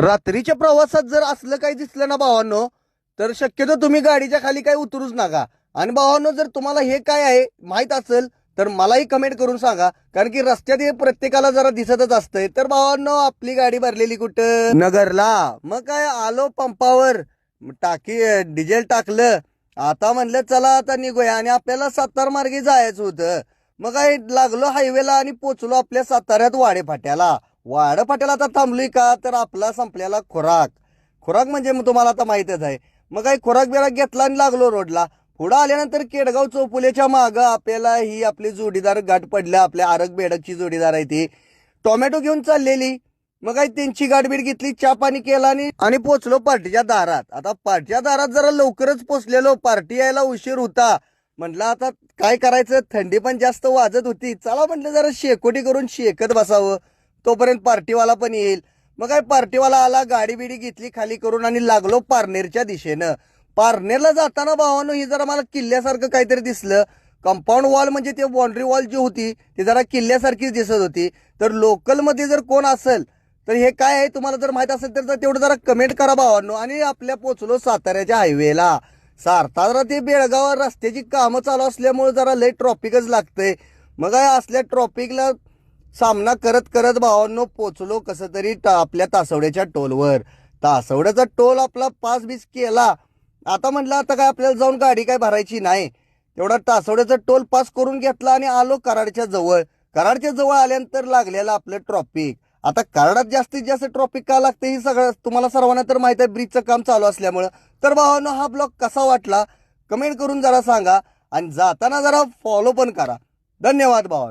रात्रीच्या प्रवासात जर असलं काही दिसलं ना भावांनो, तर शक्यतो तुम्ही गाडीच्या खाली काही उतरूच नका. आणि भावांनो, जर तुम्हाला हे काय आहे माहित असेल तर मलाही कमेंट करून सांगा, कारण की रस्त्यात हे प्रत्येकाला जरा दिसतच असतंय. तर भावांनो, आपली गाडी भरलेली कुठं? नगरला. मग काय, आलो पंपावर, डिझेल टाकलं. आता म्हणलं चला आता निघूया, आणि आपल्याला सातारा मार्गे जायचं होतं. मग काय, लागलो हायवेला आणि पोचलो आपल्या साताऱ्यात वाडेफाट्याला. वाडेफाट्याला आता थांबलोय का, तर आपला संपलेला खुराक म्हणजे मग तुम्हाला आता माहितच आहे. मग काही खुराक बिराक घेतला आणि लागलो रोडला. पुढं आल्यानंतर केडगाव चौफुलेच्या मागं आपल्याला ही आपली जोडीदार गाठ पडल्या. आपल्या आरग बेडकची जोडीदार आहे ती टोमॅटो घेऊन चाललेली. मग काही त्यांची गाठबीड घेतली, चहा पाणी केला आणि पोचलो पार्टीच्या दारात. आता पार्टीच्या दारात जरा लवकरच पोचलेलो, पार्टी यायला उशीर होता. म्हटलं आता काय करायचं, थंडी पण जास्त वाजत होती. चला म्हटलं जरा शेकोटी करून शेकत बसावं, तोपर्यंत पार्टीवाला पण येईल. मग काय, पार्टीवाला आला, गाडी बिडी घेतली खाली करून आणि लागलो पारनेरच्या दिशेनं. पारनेरला जाताना भावानो, ही जरा मला किल्ल्यासारखं काहीतरी दिसलं. कंपाऊंड वॉल म्हणजे ते बाउंड्री वॉल जी होती ती जरा किल्ल्यासारखीच दिसत होती. तर लोकल मध्ये जर कोण असेल तर हे काय आहे तुम्हाला जर माहित असेल तर तेवढं जरा कमेंट करा भावांनो. आणि आपल्या पोचलो साताऱ्याच्या हायवेला. सातारा ते बेळगाव रस्त्याची कामं चालू असल्यामुळे जरा लय ट्रॉफिकच लागतंय. मग काय, असल्या ट्रॉफिकला सामना करत करत भावांनो पोचलो कसं तरी आपल्या तासवड्याच्या टोलवर. तासवड्याचा टोल आपला पास बीस केला. आता म्हटलं आता काय आपल्याला जाऊन गाडी काय भरायची नाही, तेवढा तासवड्याचा टोल पास करून घेतला आणि आलो कराडच्या जवळ. कराडच्या जवळ आल्यानंतर लागलेलं आपलं ट्रॉफिक. आता कराडात जास्तीत जास्त ट्रॉफिक का लागतं हे सगळं तुम्हाला सर्वांना तर माहित आहे, ब्रिजचं काम चालू असल्यामुळं. तर भावांनो, हा ब्लॉग कसा वाटला कमेंट करून जरा सांगा, आणि जाताना जरा फॉलो पण करा. धन्यवाद भावांनो.